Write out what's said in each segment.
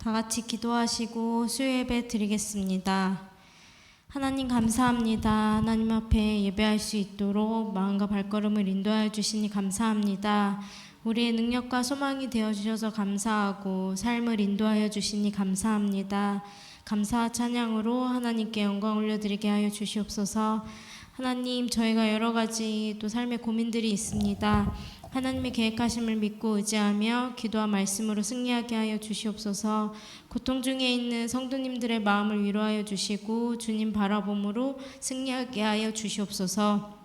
다 같이 기도하시고 수요 예배 드리겠습니다. 하나님 감사합니다. 하나님 앞에 예배할 수 있도록 마음과 발걸음을 인도하여 주시니 감사합니다. 우리의 능력과 소망이 되어주셔서 감사하고 삶을 인도하여 주시니 감사합니다. 감사와 찬양으로 하나님께 영광 올려드리게 하여 주시옵소서. 하나님, 저희가 여러 가지 또 삶의 고민들이 있습니다. 하나님의 계획하심을 믿고 의지하며 기도와 말씀으로 승리하게 하여 주시옵소서. 고통 중에 있는 성도님들의 마음을 위로하여 주시고 주님 바라봄으로 승리하게 하여 주시옵소서.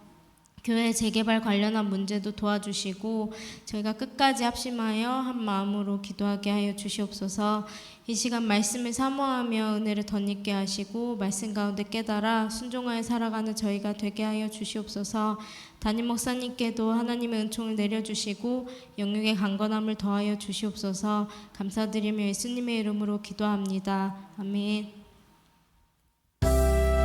교회 재개발 관련한 문제도 도와주시고 저희가 끝까지 합심하여 한 마음으로 기도하게 하여 주시옵소서. 이 시간 말씀을 사모하며 은혜를 덧입게 하시고 말씀 가운데 깨달아 순종하여 살아가는 저희가 되게 하여 주시옵소서. 담임 목사님께도 하나님의 은총을 내려주시고 영육의 강건함을 더하여 주시옵소서. 감사드리며 예수님의 이름으로 기도합니다. 아멘. 하나님은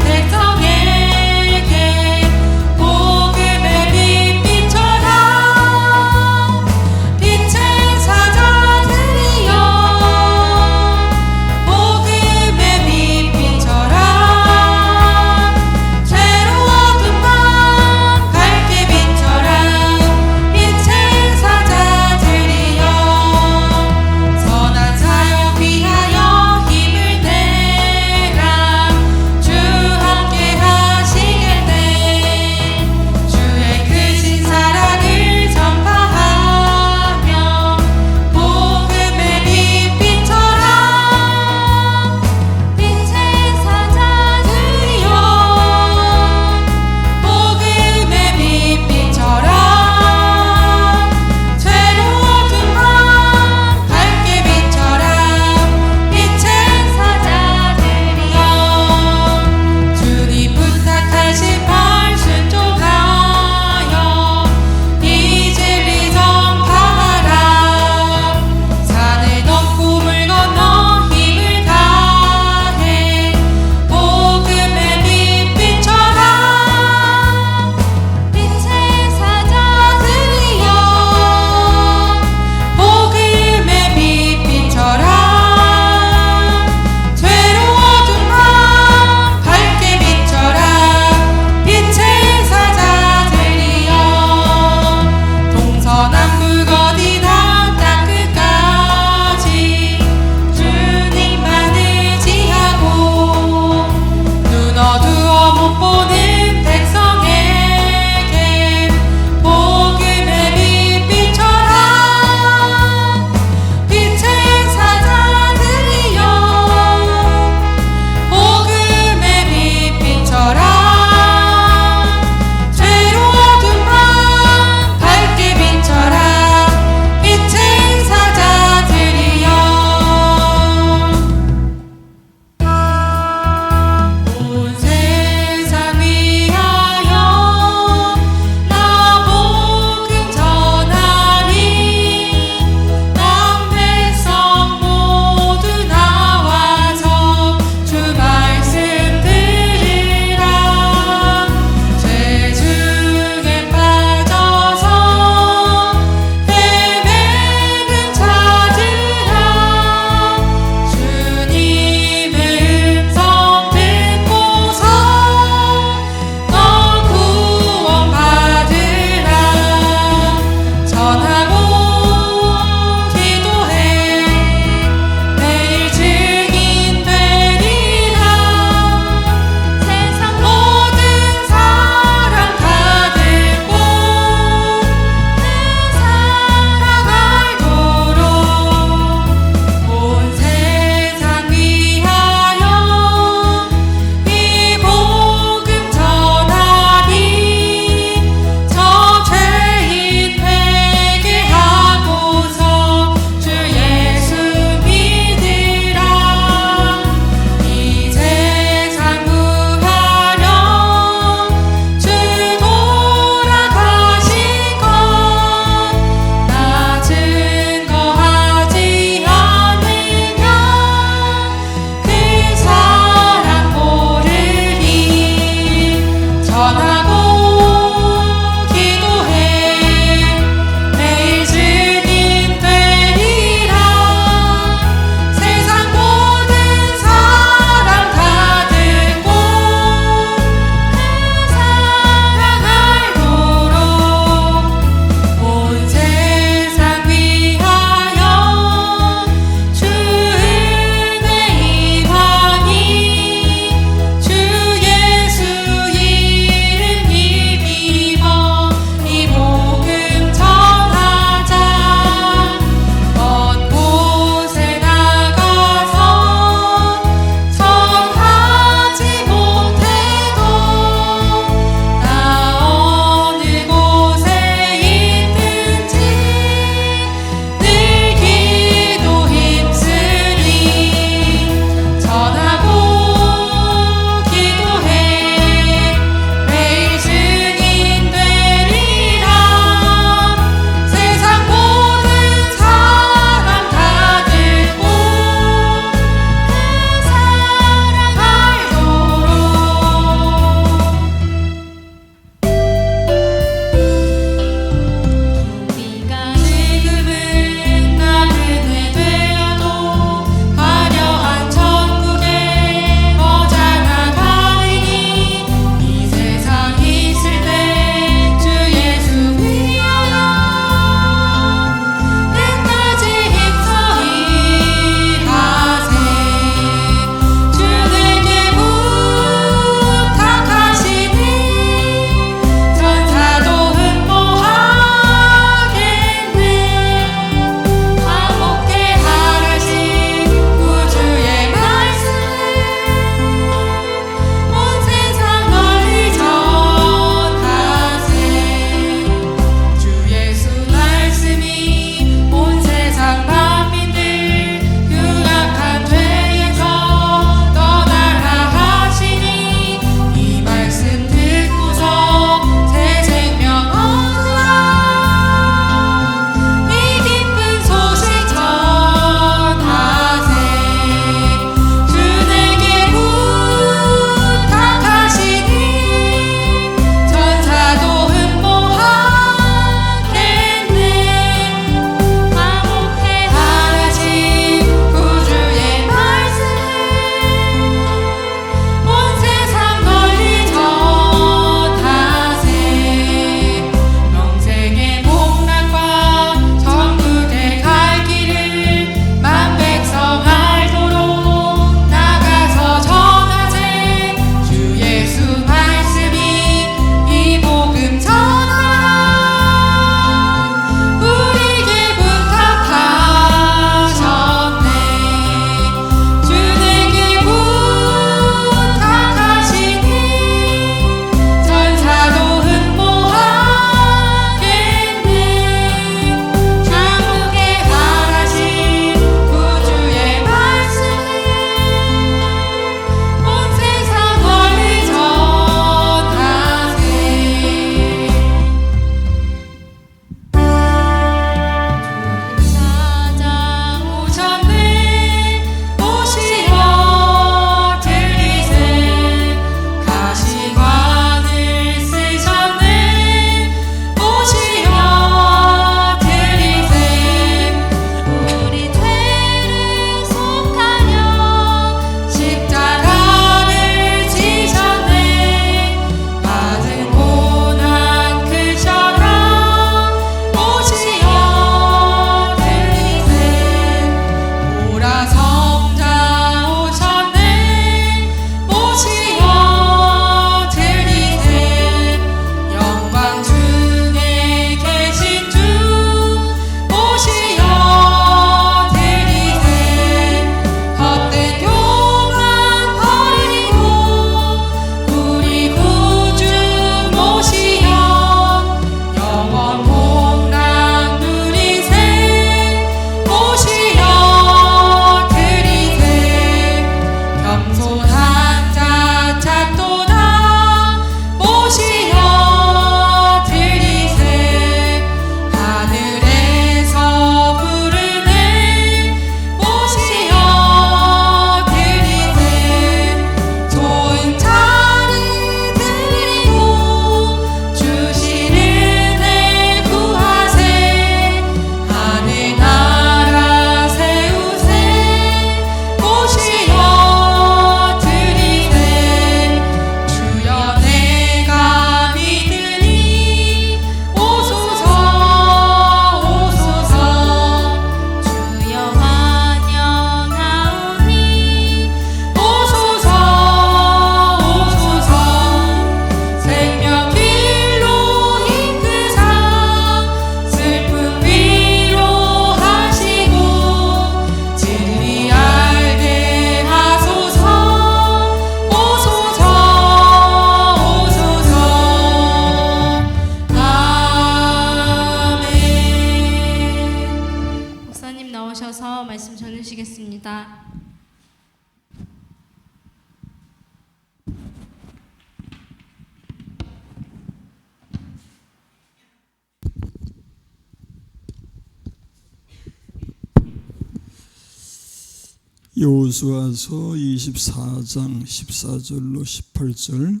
여호수아서 24장 14절로 18절,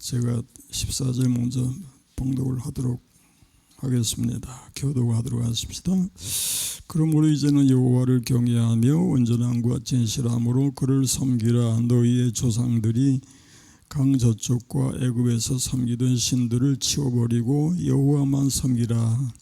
제가 14절 먼저 봉독을 하도록 하겠습니다. 교독하도록 하십시다. 그러므로 이제는 여호와를 경외하며 온전함과 진실함으로 그를 섬기라. 너희의 조상들이 강 저쪽과 애굽에서 섬기던 신들을 치워버리고 여호와만 섬기라.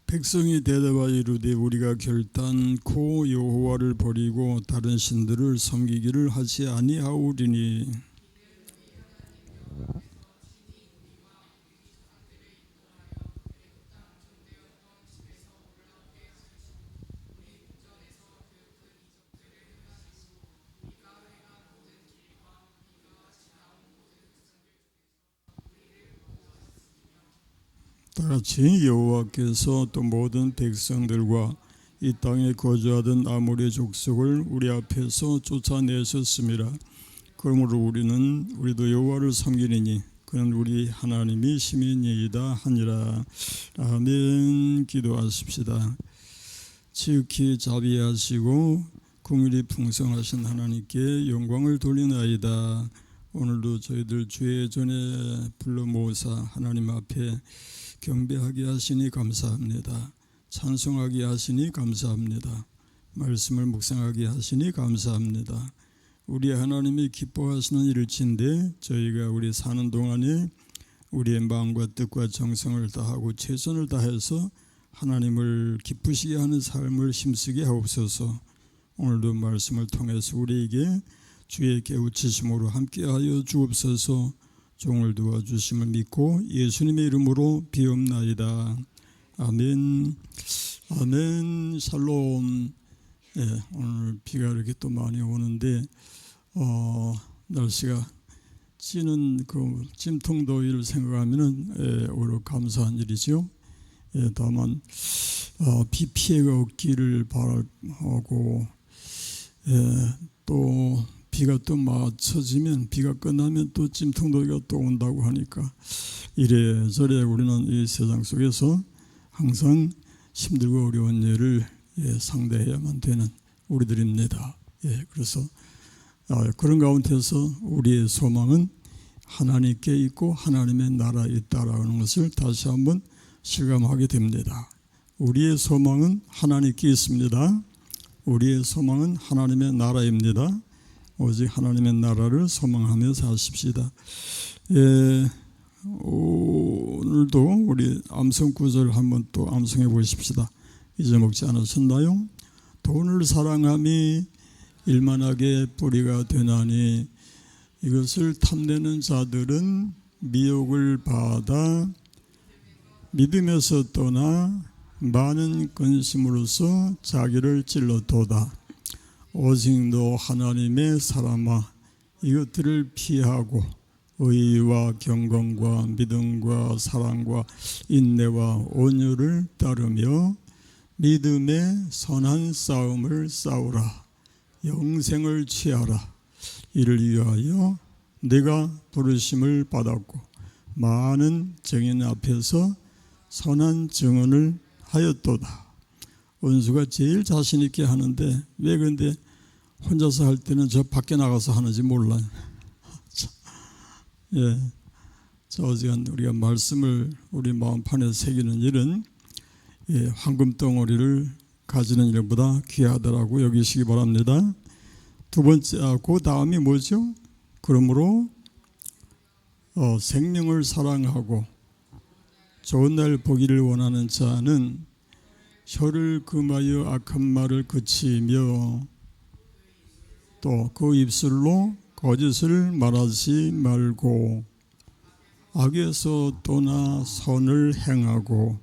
백성이 대답하여 이르되 우리가 결단코 여호와를 버리고 다른 신들을 섬기기를 하지 아니하오리니 다같이 여호와께서 또 모든 백성들과 이 땅에 거주하던 아모리 족속을 우리 앞에서 쫓아내셨습니다. 그러므로 우리도 여호와를 섬기리니 그는 우리 하나님이 심인이이다 하니라. 아멘. 기도하십시다. 지극히 자비하시고 긍휼이 풍성하신 하나님께 영광을 돌리나이다. 오늘도 저희들 주의 전에 불러 모으사 하나님 앞에 경배하게 하시니 감사합니다. 찬송하게 하시니 감사합니다. 말씀을 묵상하게 하시니 감사합니다. 우리 하나님이 기뻐하시는 일일치인데 저희가 우리 사는 동안에 우리의 마음과 뜻과 정성을 다하고 최선을 다해서 하나님을 기쁘시게 하는 삶을 힘쓰게 하옵소서. 오늘도 말씀을 통해서 우리에게 주의 깨우치심으로 함께하여 주옵소서. 종을 도와주심을 믿고 예수님의 이름으로 비옵나이다. 아멘. 아멘. 샬롬. 오늘 비가 이렇게 또 많이 오는데 날씨가 찌는 그 찜통더위를 생각하면은 오히려 감사한 일이죠. 다만 비 피해가 없기를 바라고 또 비가 또 맞춰지면 비가 끝나면 또 찜통더위가 또 온다고 하니까 이래저래 우리는 이 세상 속에서 항상 힘들고 어려운 일을 상대해야만 되는 우리들입니다. 그래서 그런 가운데서 우리의 소망은 하나님께 있고 하나님의 나라에 있다라는 것을 다시 한번 실감하게 됩니다. 우리의 소망은 하나님께 있습니다. 우리의 소망은 하나님의 나라입니다. 오직 하나님의 나라를 소망하며 사십시다. 오늘도 우리 암송 구절을 한번 또 암송해 보십시다. 잊어먹지 않으셨나요? 돈을 사랑함이 일만하게 뿌리가 되나니 이것을 탐내는 자들은 미혹을 받아 믿음에서 떠나 많은 근심으로써 자기를 찔러도다. 오직 너 하나님의 사람아 이것들을 피하고 의와 경건과 믿음과 사랑과 인내와 온유를 따르며 믿음의 선한 싸움을 싸우라. 영생을 취하라. 이를 위하여 내가 부르심을 받았고 많은 증인 앞에서 선한 증언을 하였도다. 원수가 제일 자신 있게 하는데 왜 근데 혼자서 할 때는 저 밖에 나가서 하는지 몰라요. 자, 어지간 우리가 말씀을 우리 마음판에 새기는 일은 황금덩어리를 가지는 일보다 귀하다라고 여기시기 바랍니다. 두 번째, 그 다음이 뭐죠? 그러므로 생명을 사랑하고 좋은 날 보기를 원하는 자는 혀를 금하여 악한 말을 그치며 또 그 입술로 거짓을 말하지 말고 악에서 떠나 선을 행하고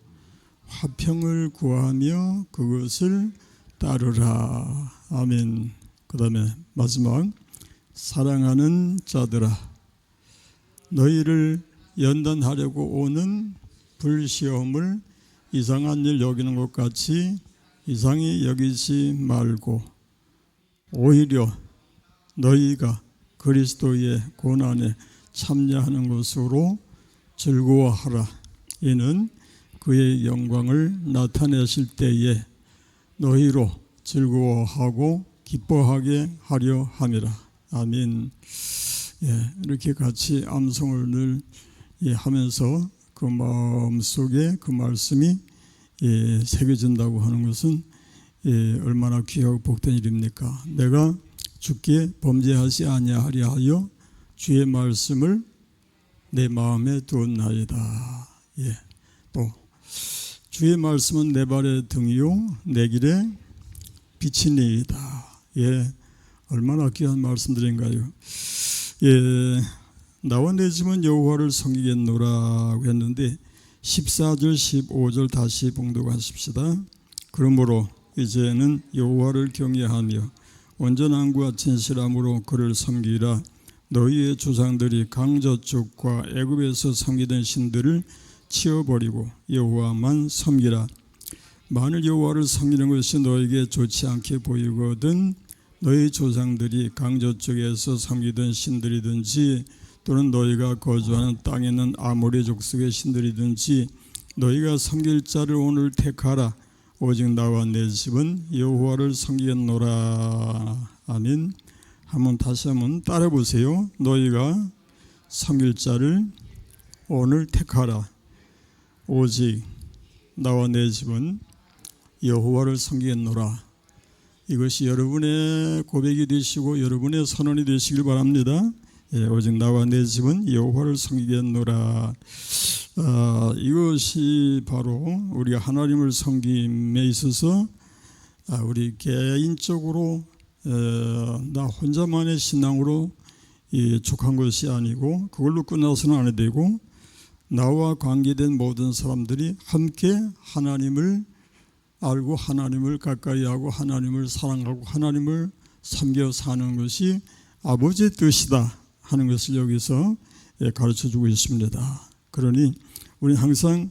화평을 구하며 그것을 따르라. 아멘. 그 다음에 마지막 사랑하는 자들아 너희를 연단하려고 오는 불시험을 이상한 일 여기는 것 같이 이상히 여기지 말고 오히려 너희가 그리스도의 고난에 참여하는 것으로 즐거워하라. 이는 그의 영광을 나타내실 때에 너희로 즐거워하고 기뻐하게 하려 함이라. 아멘. 이렇게 같이 암송을 늘 하면서 그 마음속에 그 말씀이 새겨진다고 하는 것은 얼마나 귀하고 복된 일입니까? 내가 주께 범죄하지 아니하려 하여 주의 말씀을 내 마음에 두었나이다. 또 주의 말씀은 내 발의 등이요 내 길에 빛이니이다. 얼마나 귀한 말씀들인가요? 나와 내 집은 여호와를 섬기겠노라고 했는데 14절 15절 다시 봉독하십시다. 그러므로 이제는 여호와를 경외하며 온전함과 진실함으로 그를 섬기라. 너희의 조상들이 강저쪽과 애굽에서 섬기던 신들을 치워버리고 여호와만 섬기라. 만일 여호와를 섬기는 것이 너에게 좋지 않게 보이거든 너희 조상들이 강저쪽에서 섬기던 신들이든지 또는 너희가 거주하는 땅에 있는 아모리 족속의 신들이든지 너희가 섬길 자를 오늘 택하라. 오직 나와 내 집은 여호와를 섬기겠노라. 아멘. 다시 한번 따라 보세요. 너희가 섬길 자를 오늘 택하라. 오직 나와 내 집은 여호와를 섬기겠노라. 이것이 여러분의 고백이 되시고 여러분의 선언이 되시길 바랍니다. 오직 나와 내 집은 여호와를 섬기겠노라. 이것이 바로 우리가 하나님을 섬김에 있어서 우리 개인적으로 나 혼자만의 신앙으로 족한 것이 아니고 그걸로 끝나서는 안 되고 나와 관계된 모든 사람들이 함께 하나님을 알고 하나님을 가까이 하고 하나님을 사랑하고 하나님을 섬겨 사는 것이 아버지의 뜻이다 하는 것을 여기서 가르쳐주고 있습니다. 그러니 우리는 항상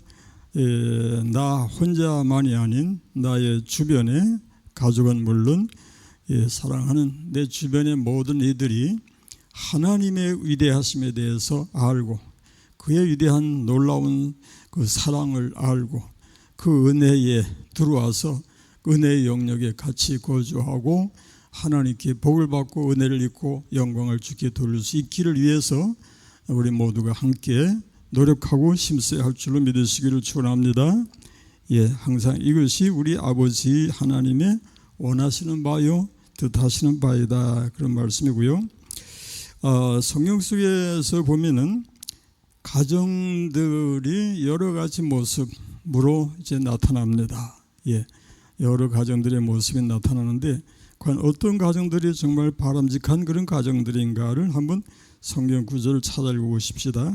나 혼자만이 아닌 나의 주변에 가족은 물론 사랑하는 내 주변의 모든 이들이 하나님의 위대하심에 대해서 알고 그의 위대한 놀라운 그 사랑을 알고 그 은혜에 들어와서 은혜의 영역에 같이 거주하고 하나님께 복을 받고 은혜를 입고 영광을 주께 돌릴 수 있기를 위해서 우리 모두가 함께 노력하고 힘써야 할 줄로 믿으시기를 축원합니다. 항상 이것이 우리 아버지 하나님의 원하시는 바요 뜻하시는 바이다 그런 말씀이고요. 성경 속에서 보면은 가정들이 여러 가지 모습으로 이제 나타납니다. 여러 가정들의 모습이 나타나는데 과연 어떤 가정들이 정말 바람직한 그런 가정들인가를 한번 성경 구절을 찾아 읽어보십시다.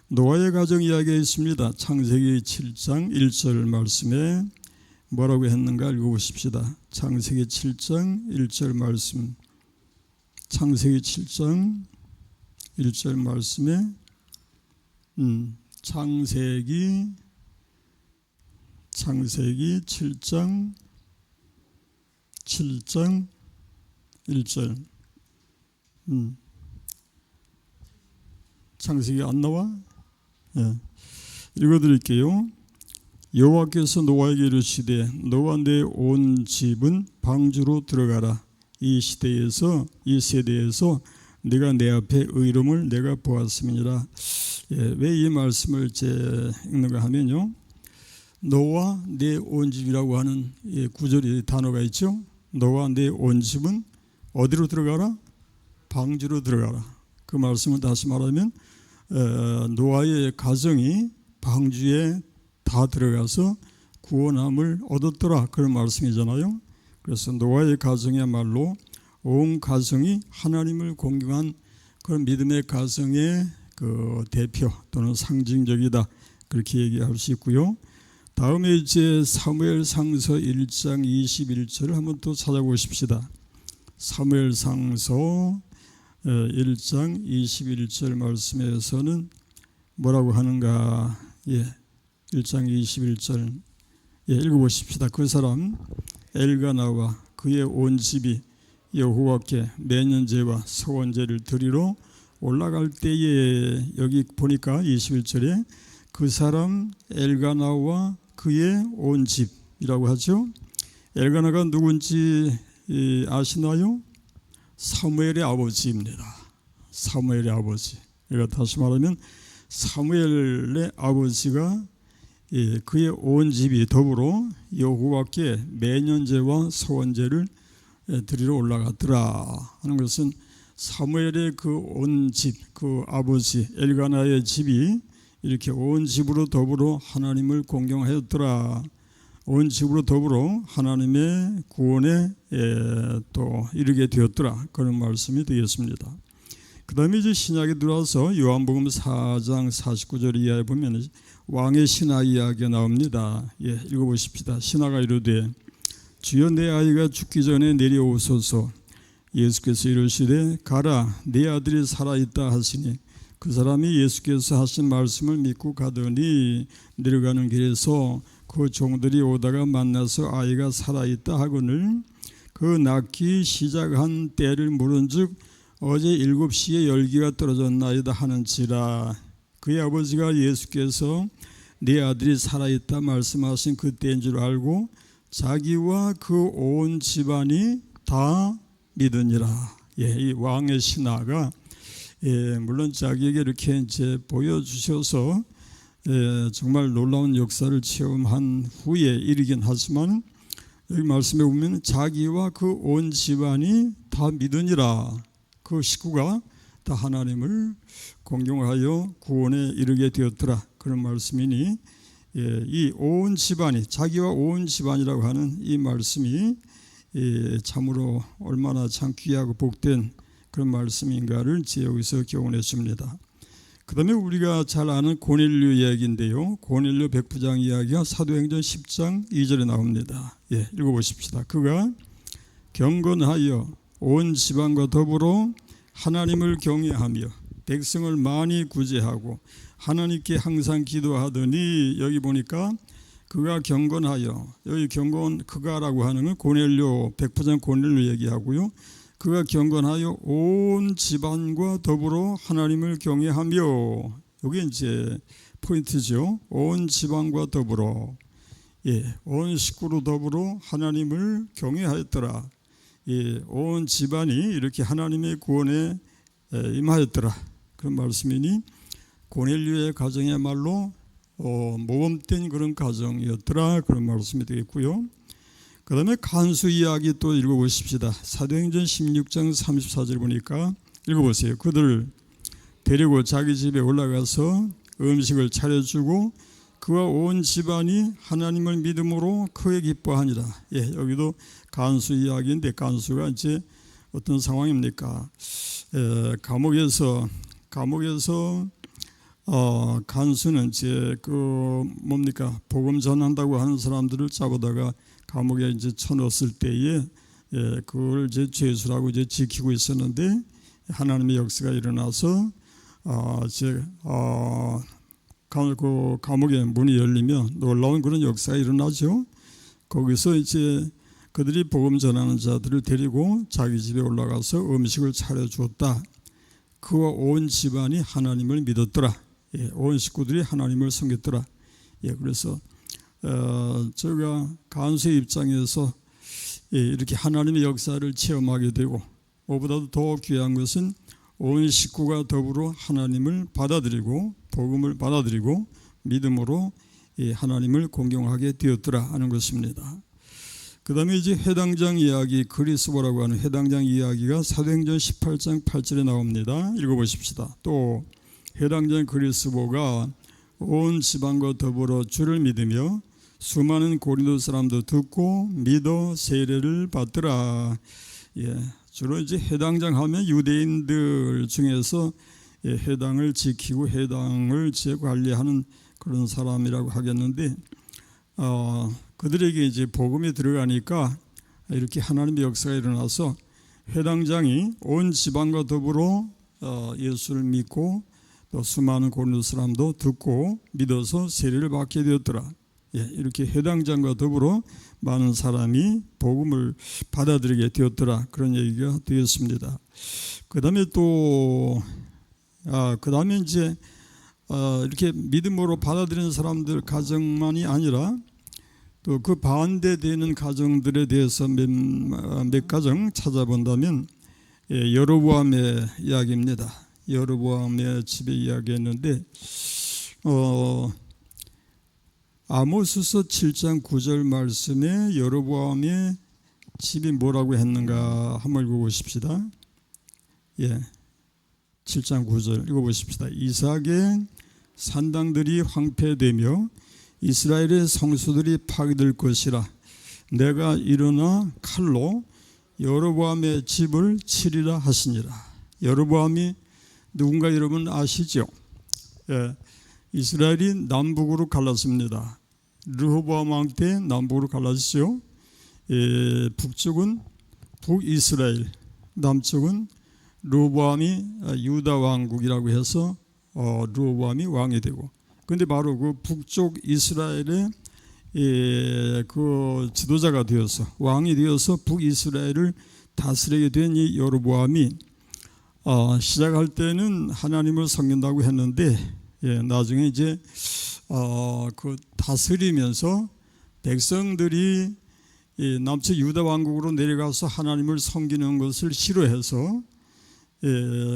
노아의 가정 이야기가 있습니다. 창세기 7장 1절 말씀에 뭐라고 했는가 읽어보십시다. 창세기 7장 1절 말씀. 창세기 7장 1절 말씀에 창세기 7장 1절 창세기 안 나와? 읽어드릴게요. 여호와께서 노아에게 이르시되 너와 내 온 집은 방주로 들어가라. 이 시대에서 이 세대에서 네가 내 앞에 의로움을 내가 보았음이니라. 왜 이 말씀을 읽는가 하면요, 너와 내 온 집이라고 하는 구절이 단어가 있죠. 너와 내 온 집은 어디로 들어가라? 방주로 들어가라. 그 말씀은 다시 말하면 노아의 가정이 방주에 다 들어가서 구원함을 얻었더라 그런 말씀이잖아요. 그래서 노아의 가정이야말로 온 가정이 하나님을 공경한 그런 믿음의 가정의 그 대표 또는 상징적이다 그렇게 얘기할 수 있고요. 다음에 이제 사무엘상서 1장 21절을 한번 또 찾아보십시다. 사무엘상서 1장 21절 말씀에서는 뭐라고 하는가? 1장 21절 읽어보십시다. 그 사람 엘가나와 그의 온 집이 여호와께 매년제와 서원제를 드리러 올라갈 때에, 여기 보니까 21절에 그 사람 엘가나와 그의 온 집이라고 하죠. 엘가나가 누군지 아시나요? 사무엘의 아버지입니다. 사무엘의 아버지. 그러니까 다시 말하면 사무엘의 아버지가 그의 온 집이 더불어 여호와께 매년제와 서원제를 드리러 올라갔더라 하는 것은 사무엘의 그 온 집, 그 아버지 엘가나의 집이 이렇게 온 집으로 더불어 하나님을 공경하였더라. 온 집으로 더불어 하나님의 구원에 또 이르게 되었더라. 그런 말씀이 되겠습니다. 그 다음에 이제 신약에 들어와서 요한복음 4장 49절 이하에 보면 왕의 신하 이야기가 나옵니다. 읽어보십시다. 신하가 이르되 주여 내 아이가 죽기 전에 내려오소서. 예수께서 이르시되 가라 내 아들이 살아있다 하시니 그 사람이 예수께서 하신 말씀을 믿고 가더니 내려가는 길에서 그 종들이 오다가 만나서 아이가 살아있다 하거늘 그 낳기 시작한 때를 물은즉 어제 7시에 열기가 떨어졌나이다 하는지라. 그의 아버지가 예수께서 네 아들이 살아있다 말씀하신 그때인 줄 알고 자기와 그 온 집안이 다 믿으니라. 이 왕의 신하가 물론 자기에게 이렇게 이제 보여주셔서 정말 놀라운 역사를 체험한 후에 일이긴 하지만 여기 말씀에 보면 자기와 그 온 집안이 다 믿으니라. 그 식구가 다 하나님을 공경하여 구원에 이르게 되었더라. 그런 말씀이니 이 온 집안이, 자기와 온 집안이라고 하는 이 말씀이 참으로 얼마나 참 귀하고 복된 그런 말씀인가를 여기서 교훈해 줍니다. 그 다음에 우리가 잘 아는 고넬료 이야기인데요. 고넬료 백부장 이야기가 사도행전 10장 2절에 나옵니다. 읽어보십시다. 그가 경건하여 온 집안과 더불어 하나님을 경외하며 백성을 많이 구제하고 하나님께 항상 기도하더니, 여기 보니까 그가 경건하여, 여기 경건 그가라고 하는 건 고넬료 백부장 고넬료 얘기하고요. 그가 경건하여 온 집안과 더불어 하나님을 경외하며, 이게 이제 포인트죠. 온 집안과 더불어, 온 식구로 더불어 하나님을 경외하였더라. 온 집안이 이렇게 하나님의 구원에 임하였더라. 그런 말씀이니 고넬료의 가정이야말로 모범된 그런 가정이었더라. 그런 말씀이 되겠고요. 그 다음에 간수 이야기 또 읽어보십시다. 사도행전 16장 34절 보니까 읽어보세요. 그들을 데리고 자기 집에 올라가서 음식을 차려주고 그와 온 집안이 하나님을 믿음으로 크게 기뻐하니라. 여기도 간수 이야기인데, 간수가 이제 어떤 상황입니까? 감옥에서 간수는 이제 그 뭡니까? 복음 전한다고 하는 사람들을 잡아다가 감옥에 이제 쳐넣었을 때에 그걸 이제 죄수라고 이제 지키고 있었는데 하나님의 역사가 일어나서 그 감옥의 문이 열리면 놀라운 그런 역사가 일어나죠. 거기서 이제 그들이 복음 전하는 자들을 데리고 자기 집에 올라가서 음식을 차려주었다. 그와 온 집안이 하나님을 믿었더라. 온 식구들이 하나님을 섬겼더라. 그래서 제가 간수의 입장에서 이렇게 하나님의 역사를 체험하게 되고, 무엇보다도 더 귀한 것은 온 식구가 더불어 하나님을 받아들이고 복음을 받아들이고 믿음으로 하나님을 공경하게 되었더라 하는 것입니다. 그 다음에 이제 회당장 이야기, 그리스보라고 하는 회당장 이야기가 사도행전 18장 8절에 나옵니다. 읽어보십시다. 또 회당장 그리스보가 온 지방과 더불어 주를 믿으며 수많은 고린도 사람도 듣고 믿어 세례를 받더라. 주로 이제 회당장 하면 유대인들 중에서 회당을 지키고 회당을 관리하는 그런 사람이라고 하겠는데, 그들에게 이제 복음이 들어가니까 이렇게 하나님의 역사가 일어나서 회당장이 온 지방과 더불어 예수를 믿고 또 수많은 고린도 사람도 듣고 믿어서 세례를 받게 되었더라. 이렇게 해당장과 더불어 많은 사람이 복음을 받아들이게 되었더라. 그런 얘기가 되었습니다. 그다음에 또 그다음에 이제 이렇게 믿음으로 받아들이는 사람들 가정만이 아니라 또 그 반대되는 가정들에 대해서 몇 가정 찾아본다면 여로보암의 이야기입니다. 여로보암의 집의 이야기였는데 아모스서 7장 9절 말씀에 여로보암의 집이 뭐라고 했는가 한번 읽어보십시다. 7장 9절 읽어보십시다. 이삭의 산당들이 황폐되며 이스라엘의 성소들이 파괴될 것이라. 내가 일어나 칼로 여로보암의 집을 치리라 하시니라. 여로보암이 누군가 여러분 아시죠? 이스라엘이 남북으로 갈랐습니다. 르호보암 왕 때 남북으로 갈라졌죠. 북쪽은 북이스라엘, 남쪽은 르호보암이 유다 왕국이라고 해서 르호보암이 왕이 되고, 그런데 바로 그 북쪽 이스라엘의 그 지도자가 되어서 왕이 되어서 북이스라엘을 다스리게 된 이 여로보암이 시작할 때는 하나님을 섬긴다고 했는데 나중에 이제 그 다스리면서 백성들이 남쪽 유다 왕국으로 내려가서 하나님을 섬기는 것을 싫어해서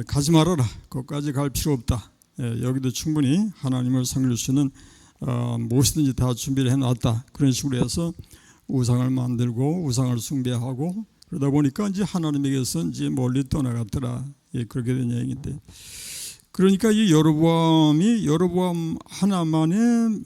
가지 말아라. 거기까지 갈 필요 없다. 여기도 충분히 하나님을 섬길 수 있는 무엇이든지 다 준비를 해놨다. 그런 식으로 해서 우상을 만들고 우상을 숭배하고 그러다 보니까 이제 하나님에게서 이제 멀리 떠나갔더라. 그렇게 된 얘기인데, 그러니까 이 여로보암 하나만의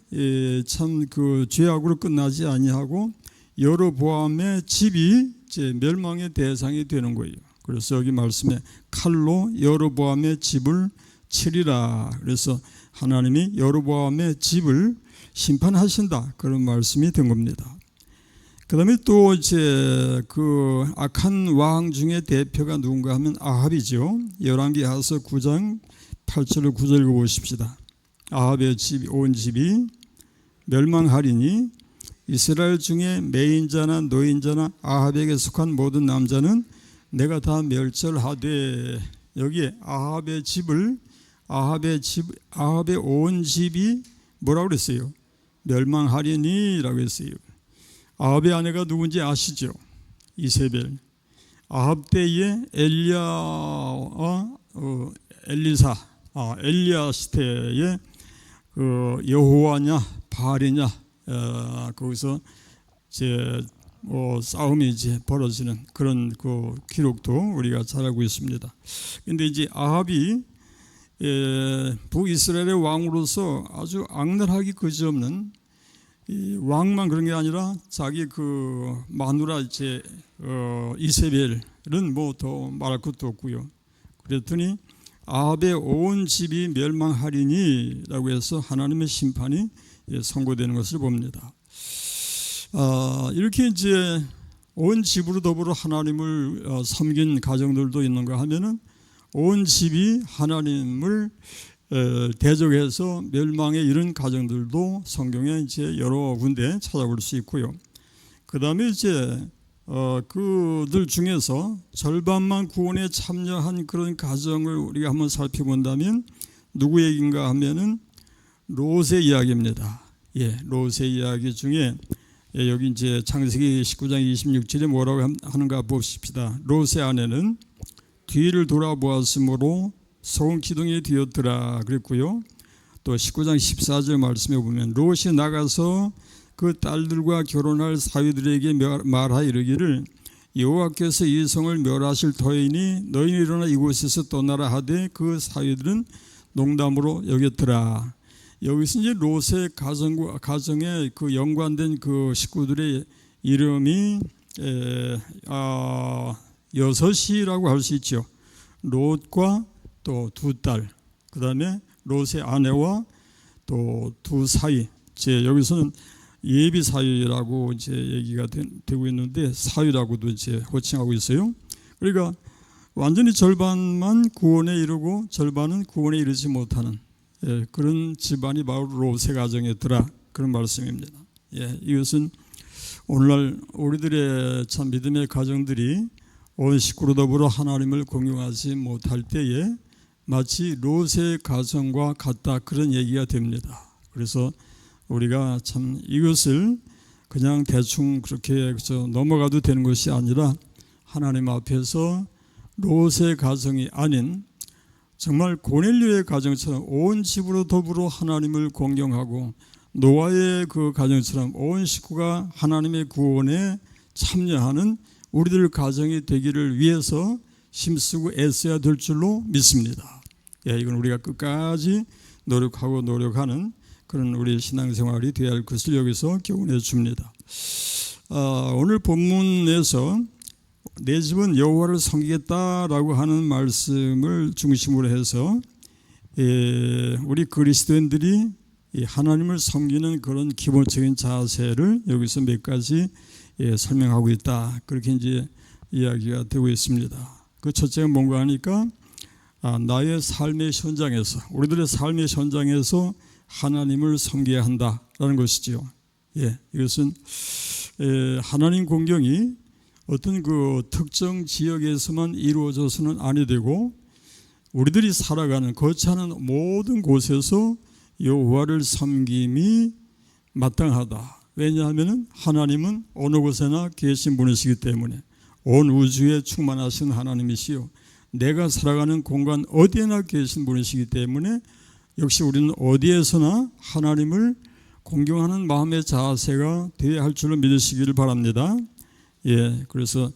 참 그 죄악으로 끝나지 아니하고 여로보암의 집이 이제 멸망의 대상이 되는 거예요. 그래서 여기 말씀에 칼로 여로보암의 집을 치리라. 그래서 하나님이 여로보암의 집을 심판하신다. 그런 말씀이 된 겁니다. 그다음에 또 이제 그 악한 왕 중에 대표가 누군가 하면 아합이죠. 열왕기하서 9장 8절을 9절 읽어보십시다. 아합의 집, 온 집이 멸망하리니 이스라엘 중에 매인자나 노인자나 아합에게 속한 모든 남자는 내가 다 멸절하되, 여기에 아합의 온 집이 뭐라고 그랬어요? 멸망하리니라고 했어요. 아합의 아내가 누군지 아시죠? 이세벨. 아합 때에 엘리야 시대에 그 여호와냐 바알이냐 거기서 이제 싸움이 이제 벌어지는 그런 그 기록도 우리가 잘 알고 있습니다. 그런데 이제 아합이 북이스라엘의 왕으로서 아주 악랄하기 그지없는 이 왕만 그런 게 아니라 자기 그 마누라 이제 이세벨은 뭐 더 말할 것도 없고요. 그랬더니 아합의 온 집이 멸망하리니라고 해서 하나님의 심판이 선고되는 것을 봅니다. 이렇게 이제 온 집으로 더불어 하나님을 섬긴 가정들도 있는가 하면은 온 집이 하나님을 대적해서 멸망에 이른 가정들도 성경에 이제 여러 군데 찾아볼 수 있고요. 그 다음에 이제 그들 중에서 절반만 구원에 참여한 그런 가정을 우리가 한번 살펴본다면 누구 얘기인가 하면은 롯의 이야기입니다. 롯의 이야기 중에 여기 이제 창세기 19장 26절에 뭐라고 하는가 보십시다. 롯의 아내는 뒤를 돌아보았으므로 소금 기둥이 되었더라 그랬고요. 또 19장 14절 말씀에 보면 롯이 나가서 그 딸들과 결혼할 사위들에게 말하 이르기를 여호와께서 이 성을 멸하실 터이니 너희는 일어나 이곳에서 떠나라 하되 그 사위들은 농담으로 여겼더라. 여기서 이제 롯의 가정에 그 연관된 그 식구들의 이름이 여섯이라고 할 수 있죠. 롯과 또 두 딸, 그 다음에 롯의 아내와 또 두 사위. 여기서는 예비 사위라고 이제 얘기가 되고 있는데 사위라고도 이제 호칭하고 있어요. 그러니까 완전히 절반만 구원에 이르고 절반은 구원에 이르지 못하는 그런 집안이 바로 롯의 가정이었더라. 그런 말씀입니다. 예, 이것은 오늘날 우리들의 참 믿음의 가정들이 온 식구로 더불어 하나님을 공경하지 못할 때에 마치 롯의 가정과 같다, 그런 얘기가 됩니다. 그래서 우리가 참 이것을 그냥 대충 그렇게 넘어가도 되는 것이 아니라 하나님 앞에서 롯의 가정이 아닌 정말 고넬료의 가정처럼 온 집으로 더불어 하나님을 공경하고 노아의 그 가정처럼 온 식구가 하나님의 구원에 참여하는 우리들 가정이 되기를 위해서 힘쓰고 애써야 될 줄로 믿습니다. 예, 이건 우리가 끝까지 노력하는 그런 우리 신앙생활이 되어야 할 것을 여기서 교훈해 줍니다. 오늘 본문에서 내 집은 여호와를 섬기겠다라고 하는 말씀을 중심으로 해서 우리 그리스도인들이 하나님을 섬기는 그런 기본적인 자세를 여기서 몇 가지 설명하고 있다, 그렇게 이제 이야기가 되고 있습니다. 그 첫째가 뭔가 하니까 나의 삶의 현장에서, 우리들의 삶의 현장에서 하나님을 섬겨야 한다라는 것이지요. 예, 이것은 하나님 공경이 어떤 그 특정 지역에서만 이루어져서는 아니 되고 우리들이 살아가는 거처하는 모든 곳에서 여호와를 섬김이 마땅하다. 왜냐하면 하나님은 어느 곳에나 계신 분이시기 때문에, 온 우주에 충만하신 하나님이시요 내가 살아가는 공간 어디에나 계신 분이시기 때문에 역시 우리는 어디에서나 하나님을 공경하는 마음의 자세가 되어야 할 줄로 믿으시기를 바랍니다. 예, 그래서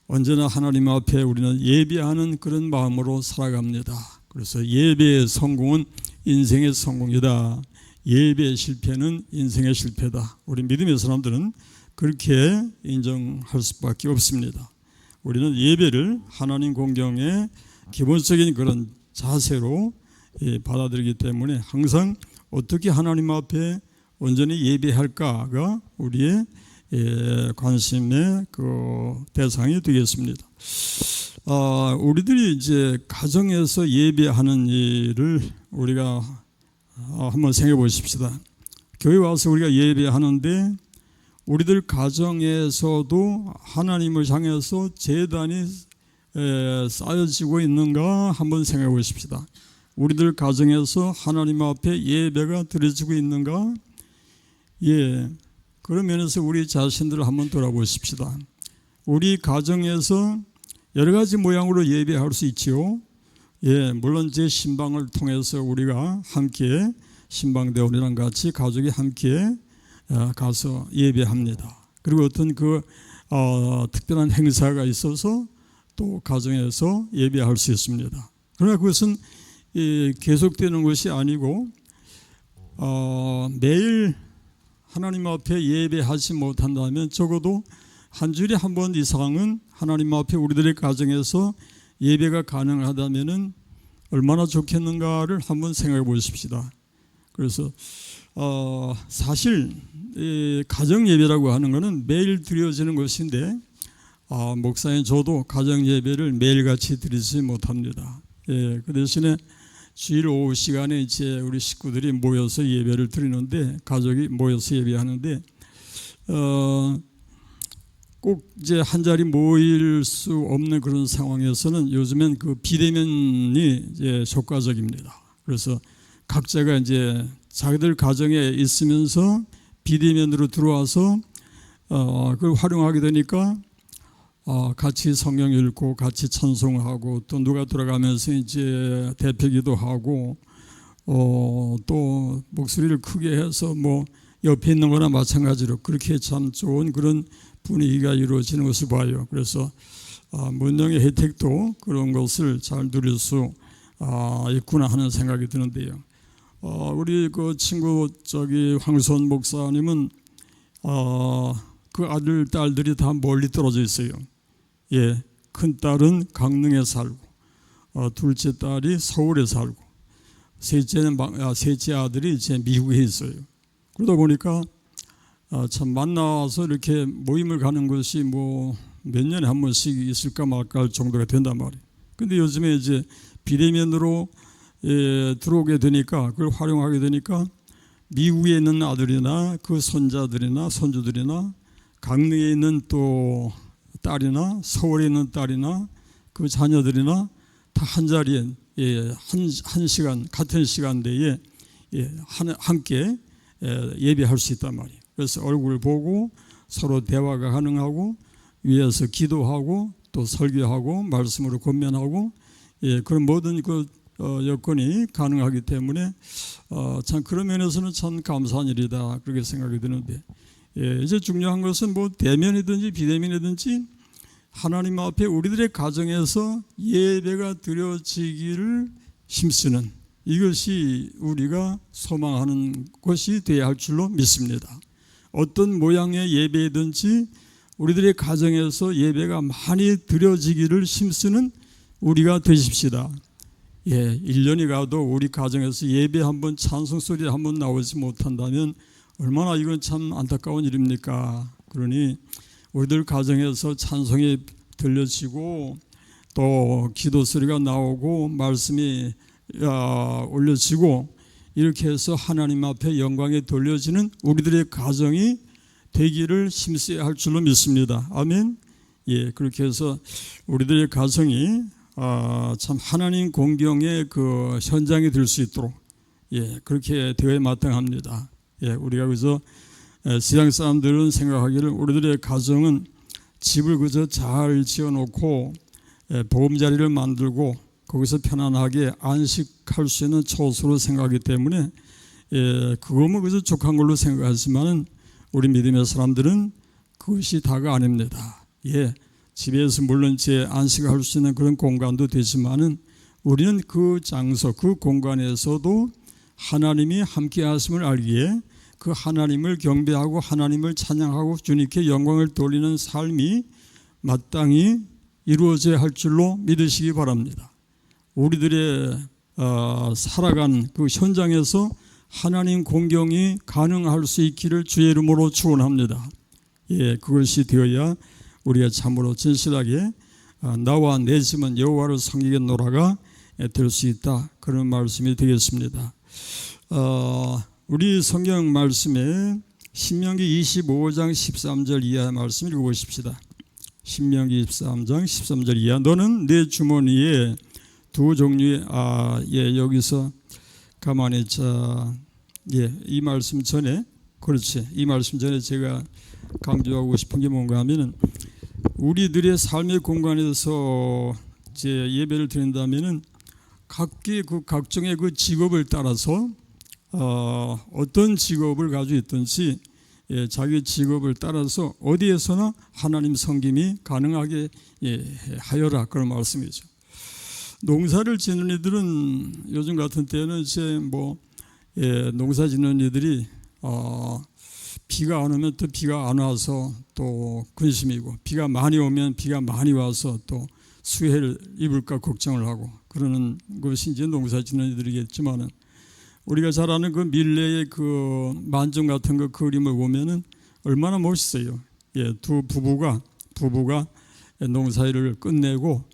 언제나 하나님 앞에 우리는 예배하는 그런 마음으로 살아갑니다. 그래서 예배의 성공은 인생의 성공이다. 예배의 실패는 인생의 실패다. 우리 믿음의 사람들은 그렇게 인정할 수밖에 없습니다. 우리는 예배를 하나님 공경의 기본적인 그런 자세로 받아들이기 때문에 항상 어떻게 하나님 앞에 온전히 예배할까가 우리의 관심의 그 대상이 되겠습니다. 우리들이 이제 가정에서 예배하는 일을 우리가 한번 생각해 보십시다. 교회 와서 우리가 예배하는데 우리들 가정에서도 하나님을 향해서 제단이 쌓여지고 있는가 한번 생각해 보십시다. 우리들 가정에서 하나님 앞에 예배가 드려지고 있는가? 예, 그런 면에서 우리 자신들을 한번 돌아보십시다. 우리 가정에서 여러 가지 모양으로 예배할 수 있지요. 예, 물론 제 신방을 통해서 우리가 함께 신방대원이랑 같이 가족이 함께 가서 예배합니다. 그리고 어떤 그 특별한 행사가 있어서 또 가정에서 예배할 수 있습니다. 그러나 그것은 계속되는 것이 아니고 매일 하나님 앞에 예배하지 못한다면 적어도 한 주일에 한 번 이상은 하나님 앞에 우리들의 가정에서 예배가 가능하다면 얼마나 좋겠는가를 한번 생각해 보십시다. 그래서 사실 가정 예배라고 하는 것은 매일 드려지는 것인데 목사인 저도 가정 예배를 매일같이 드리지 못합니다. 예, 그 대신에 주일 오후 시간에 이제 우리 식구들이 모여서 예배를 드리는데, 가족이 모여서 예배하는데 꼭 이제 한 자리 모일 수 없는 그런 상황에서는 요즘엔 그 비대면이 이제 효과적입니다. 그래서 각자가 이제 자기들 가정에 있으면서 비대면으로 들어와서 그걸 활용하게 되니까 같이 성경 읽고 같이 찬송하고 또 누가 돌아가면서 이제 대표기도 하고 또 목소리를 크게 해서 뭐 옆에 있는 거나 마찬가지로 그렇게 참 좋은 그런 분위기가 이루어지는 것을 봐요. 그래서 문명의 혜택도 그런 것을 잘 누릴 수 있구나 하는 생각이 드는데요. 우리 그 친구 황선 목사님은 그 아들 딸들이 다 멀리 떨어져 있어요. 예, 큰 딸은 강릉에 살고 둘째 딸이 서울에 살고 셋째 아들이 이제 미국에 있어요. 그러다 보니까 참 만나서 이렇게 모임을 가는 것이 뭐 몇 년에 한 번씩 있을까 말까 할 정도가 된단 말이에요. 근데 요즘에 이제 비대면으로 들어오게 되니까, 그걸 활용하게 되니까 미국에 있는 아들이나 그 손자들이나 손주들이나 강릉에 있는 또 딸이나 서울에 있는 딸이나 그 자녀들이나 다 한 자리에 한 시간 같은 시간대에 함께 예배할 수 있단 말이에요. 그래서 얼굴 보고 서로 대화가 가능하고 위에서 기도하고 또 설교하고 말씀으로 권면하고 그런 모든 그 여건이 가능하기 때문에 참 그런 면에서는 참 감사한 일이다 그렇게 생각이 드는데 이제 중요한 것은 뭐 대면이든지 비대면이든지 하나님 앞에 우리들의 가정에서 예배가 드려지기를 힘쓰는 이것이 우리가 소망하는 것이 되어야 할 줄로 믿습니다. 어떤 모양의 예배든지 우리들의 가정에서 예배가 많이 드려지기를 힘쓰는 우리가 되십시다. 1년이 가도 우리 가정에서 예배 한번 찬송 소리 한번 나오지 못한다면 얼마나 이건 참 안타까운 일입니까? 그러니 우리들 가정에서 찬송이 들려지고 또 기도 소리가 나오고 말씀이 올려지고 이렇게 해서 하나님 앞에 영광이 돌려지는 우리들의 가정이 되기를 힘써야 할 줄로 믿습니다. 아멘. 그렇게 해서 우리들의 가정이 참 하나님 공경의 그 현장이 될 수 있도록 그렇게 되어야 마땅합니다. 우리가 그저 세상 사람들은 생각하기를 우리들의 가정은 집을 그저 잘 지어놓고 보금자리를 만들고 거기서 편안하게 안식할 수 있는 처소로 생각하기 때문에 그거면 그저 족한 걸로 생각하지만 우리 믿음의 사람들은 그것이 다가 아닙니다. 집에서 물론 제 안식할 수 있는 그런 공간도 되지만은 우리는 그 장소, 그 공간에서도 하나님이 함께 하심을 알기에 그 하나님을 경배하고 하나님을 찬양하고 주님께 영광을 돌리는 삶이 마땅히 이루어져야 할 줄로 믿으시기 바랍니다. 우리들의 살아간 그 현장에서 하나님 공경이 가능할 수 있기를 주의 이름으로 축원합니다. 그것이 되어야 우리가 참으로 진실하게 나와 내 집은 여호와를 섬기겠노라가 될 수 있다. 그런 말씀이 되겠습니다. 우리 성경 말씀에 신명기 25장 13절 이하의 말씀 읽어보십시다. 신명기 23장 13절 이하 너는 내 주머니에 두 종류의 여기서 가만히 이 말씀 전에 그렇지 이 말씀 전에 제가 강조하고 싶은 게 뭔가 하면은 우리들의 삶의 공간에서 예배를 드린다면은 각종의 그 직업을 따라서 어떤 직업을 가지고 있든지 자기 직업을 따라서 어디에서나 하나님 섬김이 가능하게 하여라 그런 말씀이죠. 농사를 짓는 이들은 요즘 같은 때는 농사 짓는 이들이 비가 안 오면 또 비가 안 와서 또 근심이고 비가 많이 오면 비가 많이 와서 또 수해를 입을까 걱정을 하고 그러는 것이 이제 농사 짓는 이들이겠지만은 우리가 잘 아는 그 밀레의 그 만점 같은 거 그림을 보면은 얼마나 멋있어요. 두 부부가 농사일을 끝내고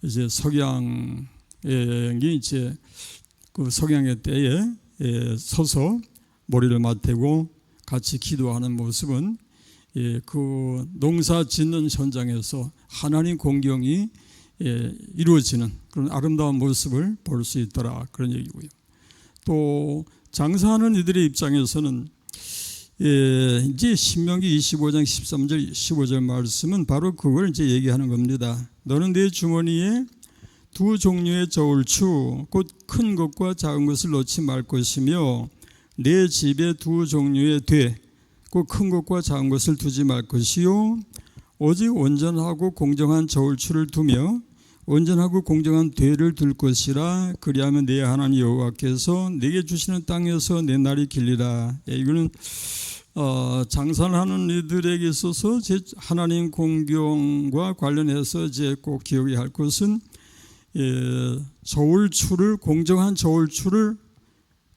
이제 석양이 이제 그 석양의 때에 서서 머리를 맞대고 같이 기도하는 모습은 그 농사 짓는 현장에서 하나님 공경이 이루어지는 그런 아름다운 모습을 볼 수 있더라 그런 얘기고요. 또 장사하는 이들의 입장에서는 이제 신명기 25장 13절 15절 말씀은 바로 그걸 이제 얘기하는 겁니다. 너는 내 주머니에 두 종류의 저울추 곧 큰 것과 작은 것을 넣지 말 것이며 내 집에 두 종류의 되 곧 큰 것과 작은 것을 두지 말 것이요 오직 온전하고 공정한 저울추를 두며 온전하고 공정한 되를 둘 것이라 그리하면 내 하나님 여호와께서 내게 주시는 땅에서 내 날이 길리라. 이거는 장사를 하는 이들에게 있어서 하나님 공경과 관련해서 이제 꼭 기억해야 할 것은 저울추를 공정한 저울추를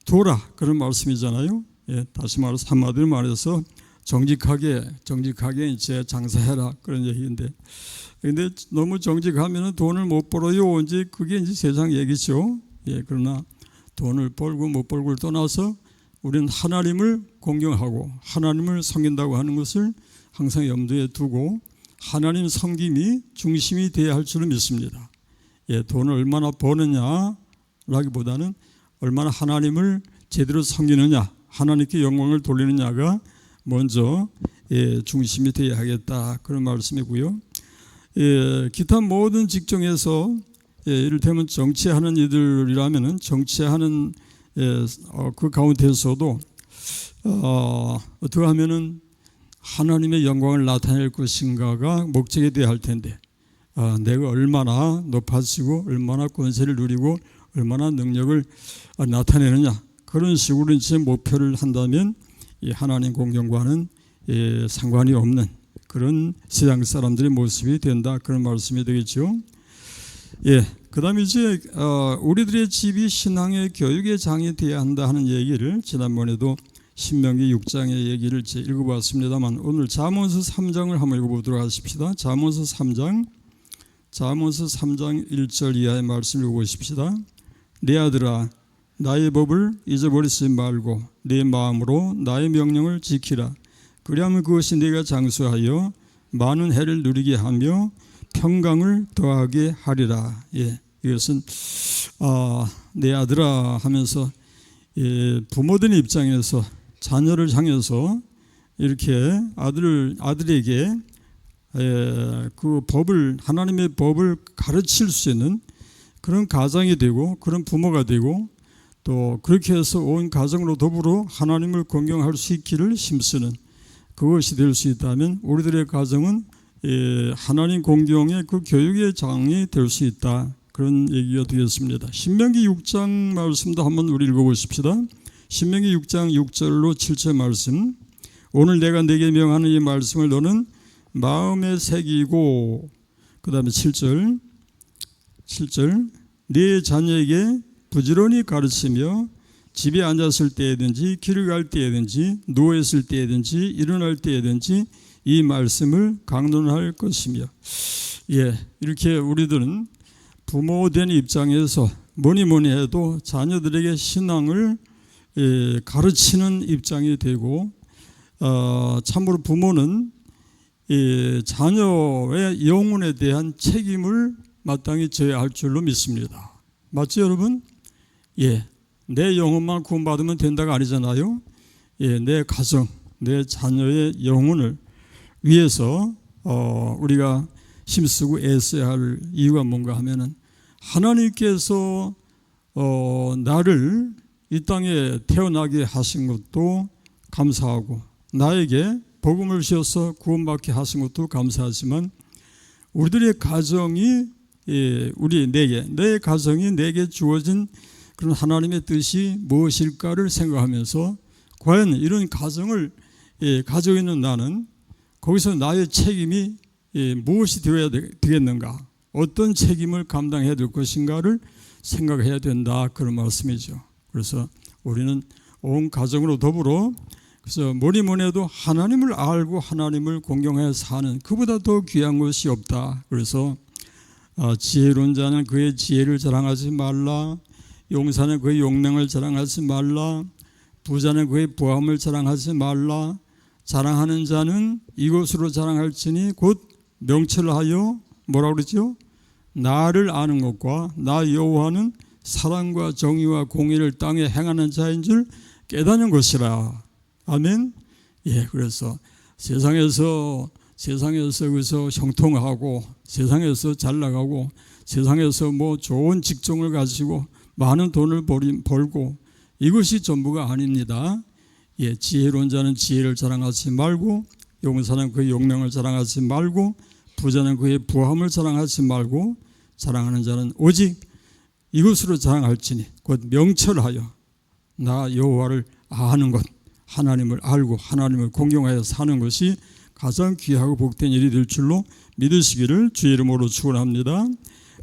둬라 그런 말씀이잖아요. 다시 말해서 한마디로 말해서 정직하게 이제 장사해라 그런 얘기인데, 근데 너무 정직하면 돈을 못 벌어요. 이제 그게 이제 세상 얘기죠. 그러나 돈을 벌고 못 벌고를 떠나서 우리는 하나님을 공경하고 하나님을 섬긴다고 하는 것을 항상 염두에 두고 하나님 섬김이 중심이 되어야 할 줄을 믿습니다. 돈을 얼마나 버느냐라기보다는 얼마나 하나님을 제대로 섬기느냐, 하나님께 영광을 돌리느냐가 먼저 중심이 되어야 하겠다, 그런 말씀이고요. 기타 모든 직종에서 이를테면 정치하는 이들이라면 정치하는 그 가운데서도 어떻게 하면은 하나님의 영광을 나타낼 것인가가 목적이 되어야 할 텐데, 내가 얼마나 높아지고 얼마나 권세를 누리고 얼마나 능력을 나타내느냐, 그런 식으로 이제 목표를 한다면 이 하나님 공경과는 상관이 없는 그런 세상 사람들의 모습이 된다, 그런 말씀이 되겠죠. 그 다음에 이제 우리들의 집이 신앙의 교육의 장이 되어야 한다 하는 얘기를 지난번에도 신명기 6장의 얘기를 읽어봤습니다만, 오늘 잠언서 3장을 한번 읽어보도록 하십시다. 잠언서 3장 1절 이하의 말씀 읽어보십시다. 내 아들아, 나의 법을 잊어버리지 말고 내 마음으로 나의 명령을 지키라. 그리하면 그것이 네가 장수하여 많은 해를 누리게 하며 평강을 더하게 하리라. 이것은 내 아들아 하면서 부모된 입장에서 자녀를 향해서 이렇게 아들에게 그 법을, 하나님의 법을 가르칠 수 있는 그런 가장이 되고 그런 부모가 되고, 또 그렇게 해서 온 가정으로 더불어 하나님을 공경할 수 있기를 힘쓰는 그것이 될 수 있다면 우리들의 가정은 하나님 공경의 그 교육의 장이 될 수 있다, 그런 얘기가 되겠습니다. 신명기 6장 말씀도 한번 우리 읽어보십시다. 신명기 6장 6절로 7절 말씀. 오늘 내가 네게 명하는 이 말씀을 너는 마음에 새기고, 그 다음에 7절 네 자녀에게 부지런히 가르치며 집에 앉았을 때에든지 길을 갈 때에든지 누워있을 때에든지 일어날 때에든지 이 말씀을 강론할 것이며. 이렇게 우리들은 부모된 입장에서 뭐니 해도 자녀들에게 신앙을 가르치는 입장이 되고, 참으로 부모는 자녀의 영혼에 대한 책임을 마땅히 져야 할 줄로 믿습니다. 맞죠, 여러분? 내 영혼만 구원받으면 된다가 아니잖아요. 내 가정, 내 자녀의 영혼을 위해서 우리가 힘쓰고 애써야 할 이유가 뭔가 하면은, 하나님께서 나를 이 땅에 태어나게 하신 것도 감사하고 나에게 복음을 주셔서 구원받게 하신 것도 감사하지만, 우리들의 가정이 내 가정이 내게 주어진 그런 하나님의 뜻이 무엇일까를 생각하면서, 과연 이런 가정을 가지고 있는 나는 거기서 나의 책임이 무엇이 되어야 되겠는가, 어떤 책임을 감당해야 될 것인가를 생각해야 된다, 그런 말씀이죠. 그래서 우리는 온 가정으로 더불어, 그래서 뭐니 해도 하나님을 알고 하나님을 공경하여 사는, 그보다 더 귀한 것이 없다. 그래서 지혜로운 자는 그의 지혜를 자랑하지 말라, 용사는 그의 용맹을 자랑하지 말라, 부자는 그의 부함을 자랑하지 말라. 자랑하는 자는 이것으로 자랑할지니 곧 명철하여 뭐라고 그러죠? 나를 아는 것과 나 여호와는 사랑과 정의와 공의를 땅에 행하는 자인 줄 깨닫는 것이라. 아멘. 그래서 세상에서 그래서 형통하고 세상에서 잘 나가고 세상에서 뭐 좋은 직종을 가지고 많은 돈을 벌고 이것이 전부가 아닙니다. 지혜로운 자는 지혜를 자랑하지 말고, 용사는 그의 용맹을 자랑하지 말고, 부자는 그의 부함을 자랑하지 말고, 자랑하는 자는 오직 이것으로 자랑할지니 곧 명철하여 나 여호와를 아는 것, 하나님을 알고 하나님을 공경하여 사는 것이 가장 귀하고 복된 일이 될 줄로 믿으시기를 주의 이름으로 축원합니다.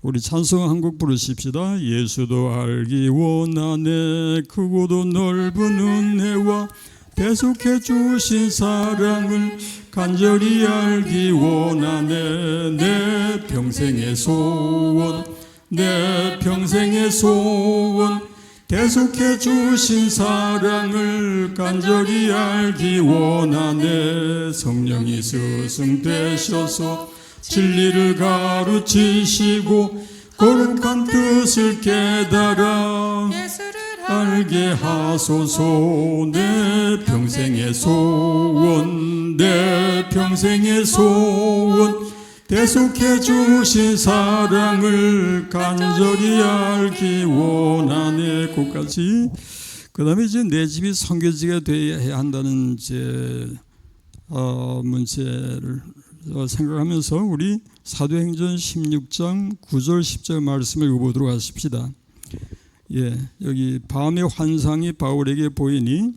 우리 찬송 한 곡 부르십시다. 예수도 알기 원하네, 크고도 넓은 은혜와 대속해 주신 사랑을 간절히 알기 원하네. 내 평생의 소원, 내 평생의 소원, 대속해 주신 사랑을 간절히 알기 원하네. 성령이 스승되셔서 진리를 가르치시고 거룩한 뜻을 깨달아 알게 하소서. 내 평생의 소원, 내 평생의 소원, 대속해 주신 사랑을 간절히 알기 원하네. 끝까지. 그 다음에 이제 내 집이 성교지가 되어야 한다는 문제를 생각하면서 우리 사도행전 16장 9절 10절 말씀을 읽어보도록 하십시다. 여기 밤의 환상이 바울에게 보이니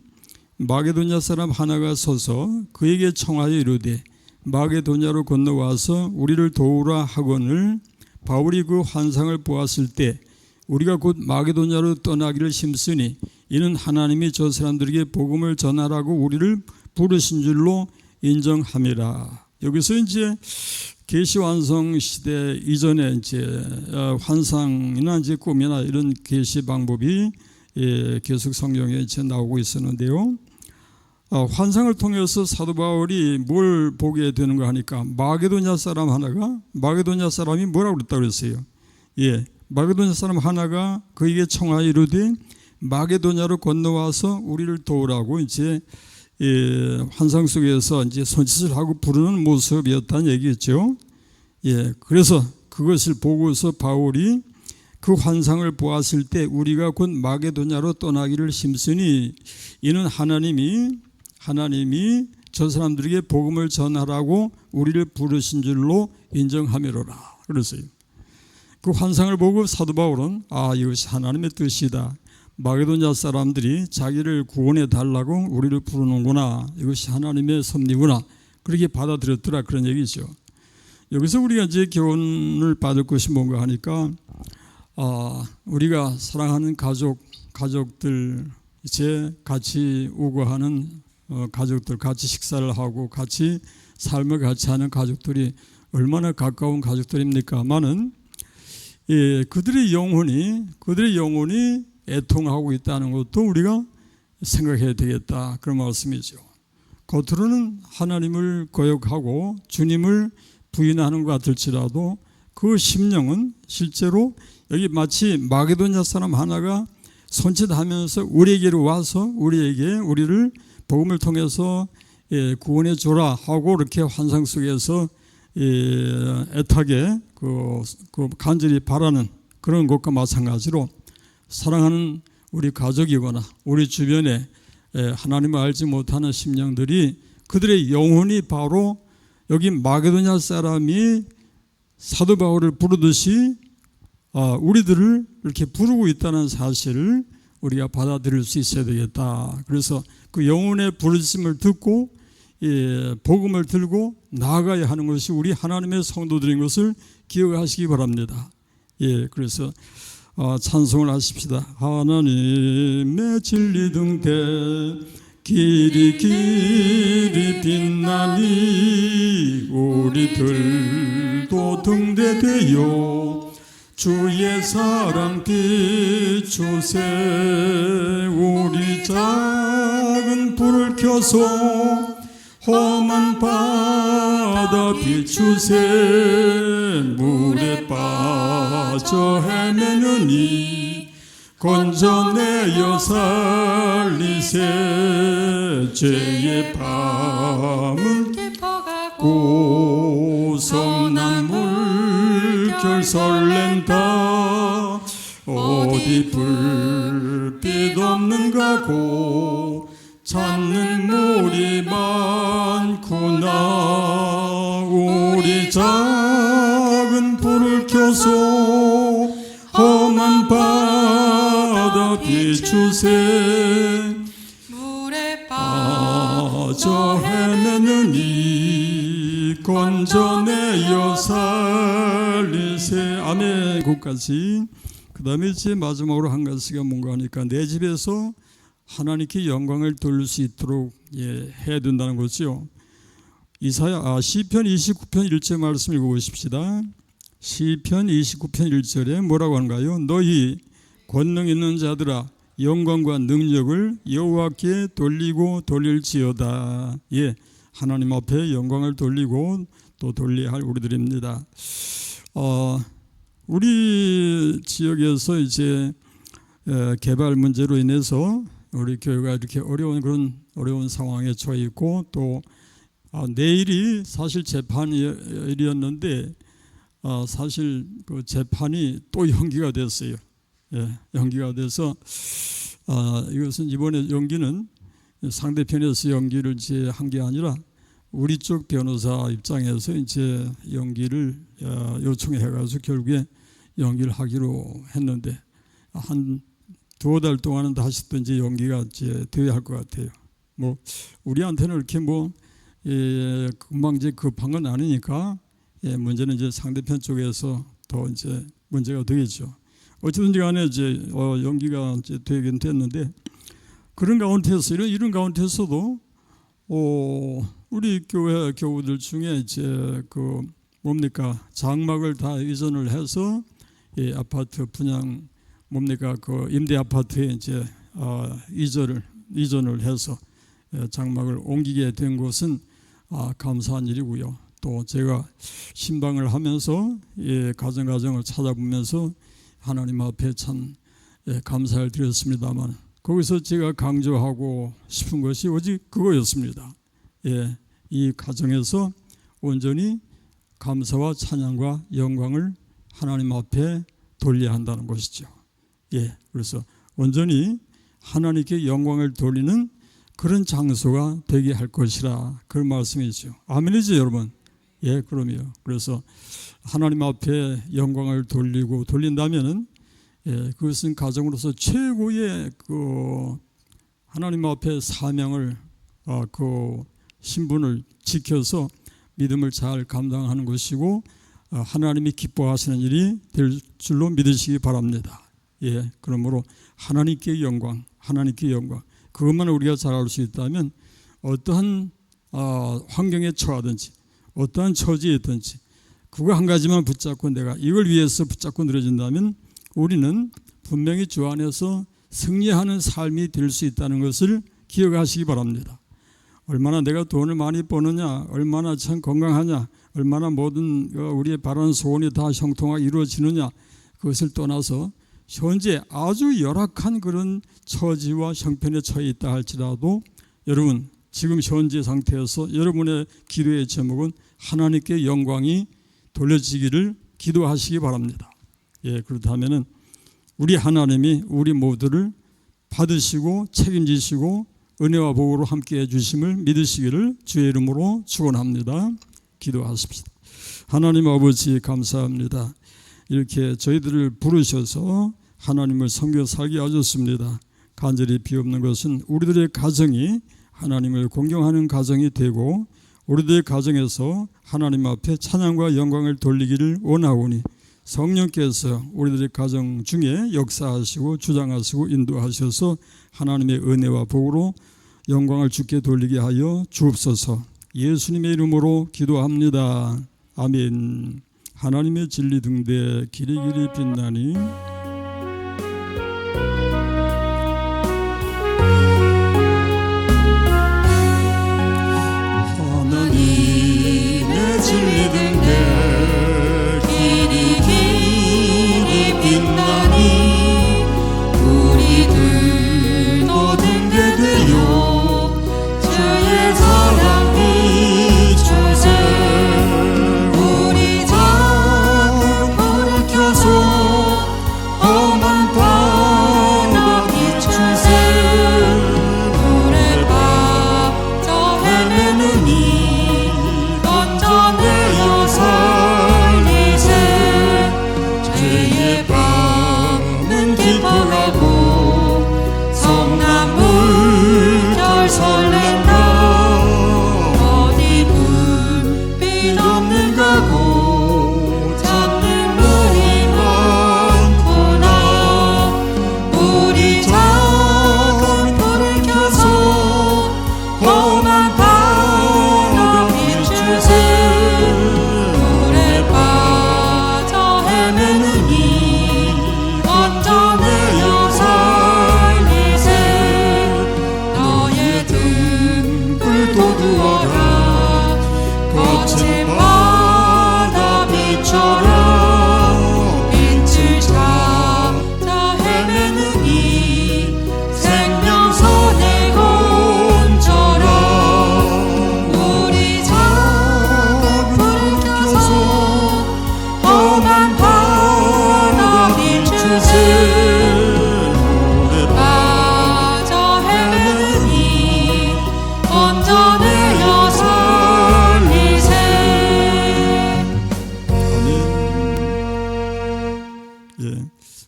마게도냐 사람 하나가 서서 그에게 청하여 이르되 마게도냐로 건너와서 우리를 도우라 하거늘 바울이 그 환상을 보았을 때 우리가 곧 마게도냐로 떠나기를 힘쓰니 이는 하나님이 저 사람들에게 복음을 전하라고 우리를 부르신 줄로 인정함이라. 여기서 이제 계시 완성 시대 이전에 이제 환상이나 이제 꿈이나 이런 계시 방법이 계속 성경에 이제 나오고 있었는데요. 환상을 통해서 사도 바울이 뭘 보게 되는가 하니까 마게도냐 사람 하나가 마게도냐 사람이 뭐라고 그랬다고 그랬어요. 마게도냐 사람 하나가 그에게 청하여 이르되 마게도냐로 건너와서 우리를 도우라고 이제 환상 속에서 이제 손짓을 하고 부르는 모습이었다는 얘기겠죠. 그래서 그것을 보고서 바울이 그 환상을 보았을 때 우리가 곧 마게도냐로 떠나기를 힘쓰니 이는 하나님이 저 사람들에게 복음을 전하라고 우리를 부르신 줄로 인정하미로라 그랬어요. 그 환상을 보고 사도 바울은 이것이 하나님의 뜻이다. 마게도냐 사람들이 자기를 구원해 달라고 우리를 부르는구나. 이것이 하나님의 섭리구나. 그렇게 받아들였더라 그런 얘기죠. 여기서 우리가 이제 교훈을 받을 것이 뭔가 하니까 우리가 사랑하는 가족들 이제 같이 우거하는 가족들 같이 식사를 하고 같이 삶을 같이 하는 가족들이 얼마나 가까운 가족들입니까만은 그들의 영혼이 애통하고 있다는 것도 우리가 생각해야 되겠다 그런 말씀이죠. 겉으로는 하나님을 거역하고 주님을 부인하는 것 같을지라도 그 심령은 실제로 여기 마치 마게도냐 사람 하나가 손짓하면서 우리에게로 와서 우리를 복음을 통해서 구원해 주라 하고 이렇게 환상 속에서 애타게 그 간절히 바라는 그런 것과 마찬가지로 사랑하는 우리 가족이거나 우리 주변에 하나님을 알지 못하는 심령들이 그들의 영혼이 바로 여기 마게도냐 사람이 사도 바울을 부르듯이 우리들을 이렇게 부르고 있다는 사실을 우리가 받아들일 수 있어야 되겠다. 그래서 그 영혼의 부르심을 듣고 복음을 들고 나아가야 하는 것이 우리 하나님의 성도들인 것을 기억하시기 바랍니다. 그래서 찬송을 하십시다. 하나님의 진리 등대 길이 빛나니 우리들도 등대되어 주의 사랑 비추세. 우리 작은 불을 켜서 험한 바다 비추세. 물에 빠져 헤매느니 건져내어 살리세. 죄의 밤을 깊어가고 성난 물결 설렌다. 어디 불빛 없는가고 찾는 물이 많구나. 우리 작은 불을 켜서 험한 바다 비추세. 물에 빠져 헤매느니 건져내어 살리세. 아멘. 끝까지. 그 다음에 이제 마지막으로 한 가지가 뭔가 하니까 내 집에서 하나님께 영광을 돌릴 수 있도록 해야 된다는 거죠. 시편 29편 1절 말씀 읽어보십시다. 시편 29편 1절에 뭐라고 하는가요? 너희 권능 있는 자들아 영광과 능력을 여호와께 돌리고 돌릴지어다. 예, 하나님 앞에 영광을 돌리고 또 돌려야 할 우리들입니다. 우리 지역에서 이제 개발 문제로 인해서 우리 교회가 이렇게 어려운 상황에 처해 있고, 또 내일이 사실 재판일이었는데 사실 그 재판이 또 연기가 됐어요. 예, 연기가 돼서 이것은 이번에 연기는 상대편에서 연기를 이제 한 게 아니라 우리 쪽 변호사 입장에서 이제 연기를 요청해가지고 결국에 연기를 하기로 했는데 한 두어 달 동안은 다시 또 이제 연기가 이제 되어야 할 것 같아요. 뭐 우리한테는 이렇게 금방 이제 급한 건 아니니까 문제는 이제 상대편 쪽에서 더 이제 문제가 되겠죠. 어쨌든지 간에 이제 연기가 이제 되긴 됐는데, 그런 가운데서 이런 가운데서도 우리 교회 교우들 중에 이제 그 장막을 다 이전을 해서 아파트 분양 그 임대 아파트에 이제 이전을 해서 장막을 옮기게 된 것은 감사한 일이고요. 또 제가 신방을 하면서 가정을 찾아보면서 하나님 앞에 참 감사를 드렸습니다만, 거기서 제가 강조하고 싶은 것이 오직 그거였습니다. 이 가정에서 온전히 감사와 찬양과 영광을 하나님 앞에 돌려야 한다는 것이죠. 그래서 온전히 하나님께 영광을 돌리는 그런 장소가 되게 할 것이라, 그런 말씀이죠. 아멘이죠, 여러분? 그럼요. 그래서 하나님 앞에 영광을 돌린다면은 그것은 가정으로서 최고의 그 하나님 앞에 사명을 그 신분을 지켜서 믿음을 잘 감당하는 것이고 하나님이 기뻐하시는 일이 될 줄로 믿으시기 바랍니다. 그러므로 하나님께 영광 그것만 우리가 잘 알 수 있다면 어떠한 환경에 처하든지 어떠한 처지에 있든지 그거 한 가지만 붙잡고 내가 이걸 위해서 붙잡고 늘어진다면 우리는 분명히 주 안에서 승리하는 삶이 될 수 있다는 것을 기억하시기 바랍니다. 얼마나 내가 돈을 많이 버느냐, 얼마나 참 건강하냐, 얼마나 모든 우리의 바라는 소원이 다 형통하게 이루어지느냐, 그것을 떠나서 현재 아주 열악한 그런 처지와 형편에 처해 있다 할지라도 여러분 지금 현재 상태에서 여러분의 기도의 제목은 하나님께 영광이 돌려지기를 기도하시기 바랍니다. 그렇다면 우리 하나님이 우리 모두를 받으시고 책임지시고 은혜와 복으로 함께해 주심을 믿으시기를 주의 이름으로 축원합니다. 기도하십시다. 하나님 아버지 감사합니다. 이렇게 저희들을 부르셔서 하나님을 섬겨 살게 하셨습니다. 간절히 비옵는 것은 우리들의 가정이 하나님을 공경하는 가정이 되고 우리들의 가정에서 하나님 앞에 찬양과 영광을 돌리기를 원하오니 성령께서 우리들의 가정 중에 역사하시고 주장하시고 인도하셔서 하나님의 은혜와 복으로 영광을 주께 돌리게 하여 주옵소서. 예수님의 이름으로 기도합니다. 아멘. 하나님의 진리 등대 길이 빛나니 하나님의 진리 등대 길이 빛나니 우리들 모든 게 되어 주의 사랑 비추세. 우리 작은 불을 켜서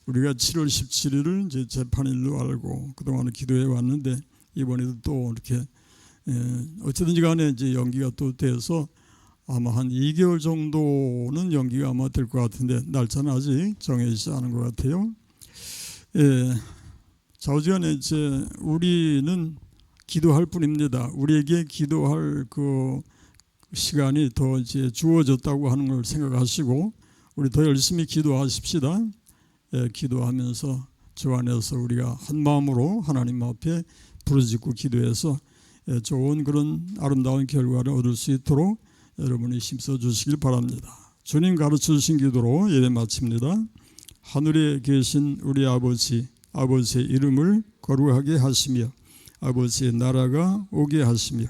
우리가 7월 17일을 이제 재판일로 알고 그동안은 기도해 왔는데 이번에도 또 이렇게 어쨌든지 간에 이제 연기가 또 돼서 아마 한 2개월 정도는 연기가 아마 될 것 같은데 날짜는 아직 정해지지 않은 것 같아요. 좌우지간에 이제 우리는 기도할 뿐입니다. 우리에게 기도할 그 시간이 더 이제 주어졌다고 하는 걸 생각하시고 우리 더 열심히 기도하십시다. 기도하면서 주 안에서 우리가 한 마음으로 하나님 앞에 부르짖고 기도해서 좋은 그런 아름다운 결과를 얻을 수 있도록 여러분이 힘써 주시길 바랍니다. 주님 가르쳐 주신 기도로 예배 마칩니다. 하늘에 계신 우리 아버지, 아버지의 이름을 거룩하게 하시며 아버지의 나라가 오게 하시며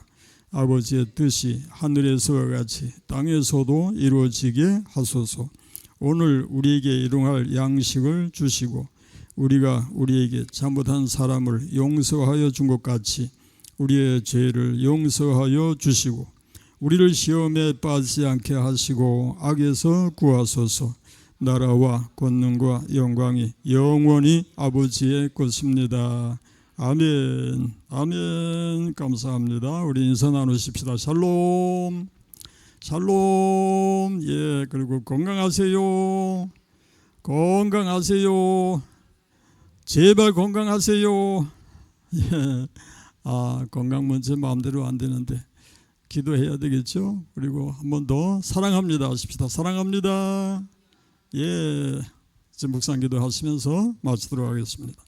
아버지의 뜻이 하늘에서와 같이 땅에서도 이루어지게 하소서. 오늘 우리에게 일용할 양식을 주시고 우리가 우리에게 잘못한 사람을 용서하여 준 것 같이 우리의 죄를 용서하여 주시고 우리를 시험에 빠지지 않게 하시고 악에서 구하소서. 나라와 권능과 영광이 영원히 아버지의 것입니다. 아멘. 아멘. 감사합니다. 우리 인사 나누십시다. 샬롬. 샬롬. 예, 그리고 건강하세요. 건강하세요. 제발 건강하세요. 예. 건강은 제 마음대로 안 되는데 기도해야 되겠죠. 그리고 한 번 더 사랑합니다 하십시다. 사랑합니다. 예, 이제 묵상 기도 하시면서 마치도록 하겠습니다.